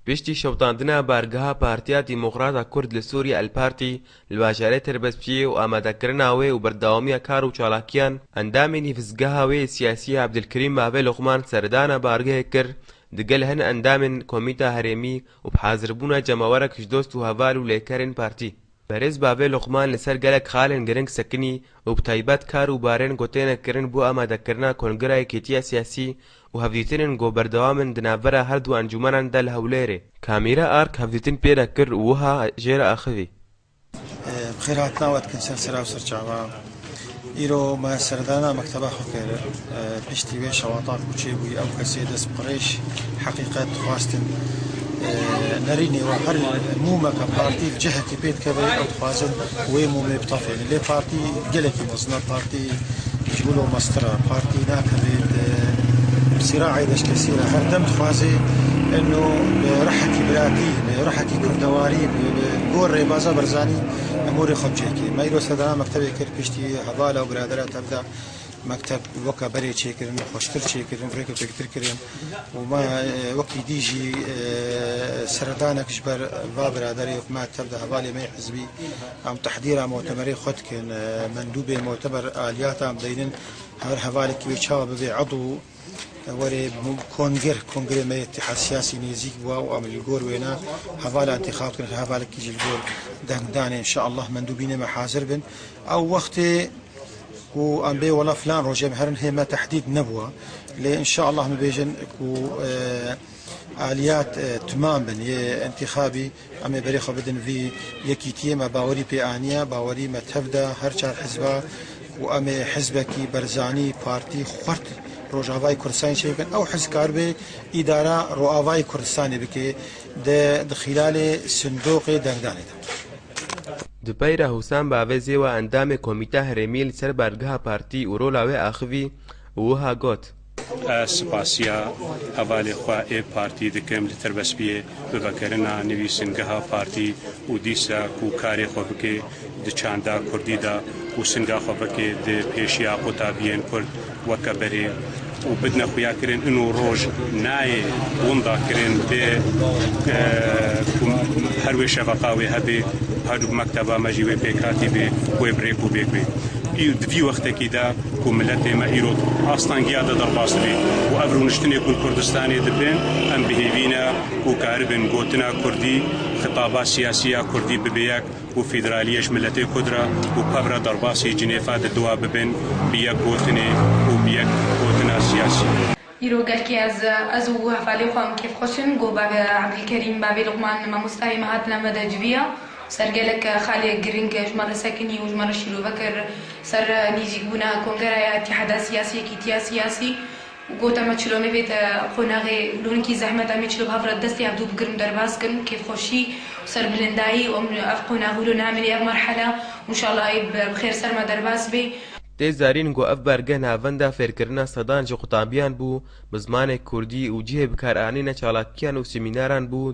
پشتی شەوتاندنا بارگەها پارتیا دیموکراتا کورد لە سووریا الپارتی لە باژارەی تربەزپیە و ئامادەکردنا وێ و بەردەوامیە کار و چالاکیان ئەندامی نیڤزگەها وێ سیاسی عەبدولکەریم ماڤێ لوقمان سەردانە بارگەهێک کرد دگەل هەن ئەندامên کۆمیتا هەرێمی و بحازربوونا جەمەوەرەکش دۆست و هەڤال و لێکەرên پارتی بەرێز باڤێ لوقمان لەسەر گەلێک خاڵên گرنگ سەکنی و بتایبەت کار و بارên گوتێنەکردن بۆ ئامادەکردنا کۆنگرە یەکێتیە سیاسی و هەڤدیتنên گۆبەردەوامن دنابەرە هەردوو ئەنجومەناندا لە هەولێرێ کامیرە ئارک هەڤدیتن پێدا کرد و وها ژێرە ئاخەوی بخێر هاتناوەت کردن سەرا و سەرچاوە ئیرۆ ما سەردانا مەکتەبا خۆ کرد پشتی وێ شەواتات کوچێ بووی ئەو کەسێ دەست پڕێش حەقیقەت خواستن نرینی و هر مومەکە پارتی جهەکی پێت کەوێ ئەو خوازن وێ مومێ بتەفێن لێ پارتی گەلێکی مەزنە پارتی جبول و مەسترە پارتی ناکەوێت صراعي دش كثيرة هردم خوازي انه برحكي بلاتي برحكي كردواري بقول ريبازا برزاني اموري خبجيكي ما يروس هذا مكتبي كير بيشتي هذالا وبرادرات تبدا مكتب وكا بري تشيكرن خوشتر تشيكرن فريكو تكتر كرن وما وكي ديجي سردانك جبر برادري وما تبدا هذالي ما حزبي ام تحضير مؤتمري خدكن مندوبي مؤتمر اليات ام دينن هر هذالك ويتشاو ببي عضو وري كونغري ما اتحاد سياسي نيزيك بوا وعمل الجور وينا هذا انتخاب كان هذا كيجي الجور دان ان شاء الله مندوبين ما حاضر بن او وقت كو ام بي ولا فلان روجي مهرن هي ما تحديد نبوه لان ان شاء الله مبيجن كو اليات تمام بن انتخابي ام بريخه بدن في يكيتي ما باوري بي انيا باوري ما تبدا هر چار حزبه وام حزبكي برزاني بارتي خرت روجاوای کردستان شکن او حزکار به اداره رواوای کردستان بکه د خلال صندوق دنگدانه دپیره حسام باوزی و اندام کمیته هرمی لسر بارگاه پارتی و رولاوی آخوی وها گوت سپاسیا حوالی خواه پارتی دکم لتربسپیه ببکرنا نویسنگها پارتی و دیسا کو کاری خواه بکه د چاندا کردی دا و سنگا خواه بکه د پیشیا قطابیین کرد وکبری و بدنا خویا کرن انو روج نای وندا کرن به هروی شفقاوی هبی هادو مکتبا مجیوی پیکاتی به کوی بریکو بیکوی ایو دوی وقت کی دا کو ملت ما ایرو اصلا گیاد در باصبی و ابرو نشتنی کل کردستانی دبن ام بهیوینا و کاربن گوتنا کردی خطابات سیاسیه کردی ببیک و فدرالیش ملت کدرا و قبر در باسی جنیفا دوا ببن بیک گوتنی و بیک گوتنا سیاسی يرو قال كي از وهفالي خوام كيف خوشن جو باب عبدالكريم بابي لقمان ما مستعي مهاتنا مدى جبيا سر قالك خالي جرينج جمرة ساكني وجمرة شيلو بكر سر نيجي بنا كونغرا اتحاد سياسي كيتيا سياسي وقوتا ما تشلو مبيت خوناغي لونكي زحمة ما تشلو بهفرة دستي عبدو بقرم درباسكن كيف خوشي سر بلنداي ومن افقونا غلو نعمل اف مرحلة وان شاء الله بخير سر ما درباس بي تێزارین گۆ ئەف بەرگە ناوەندا فێرکردنا سەدانجی قوتابیان بوو بە زمانێک کوردی و جێ بکارئانینە چالاکیان و سیمیناران بوو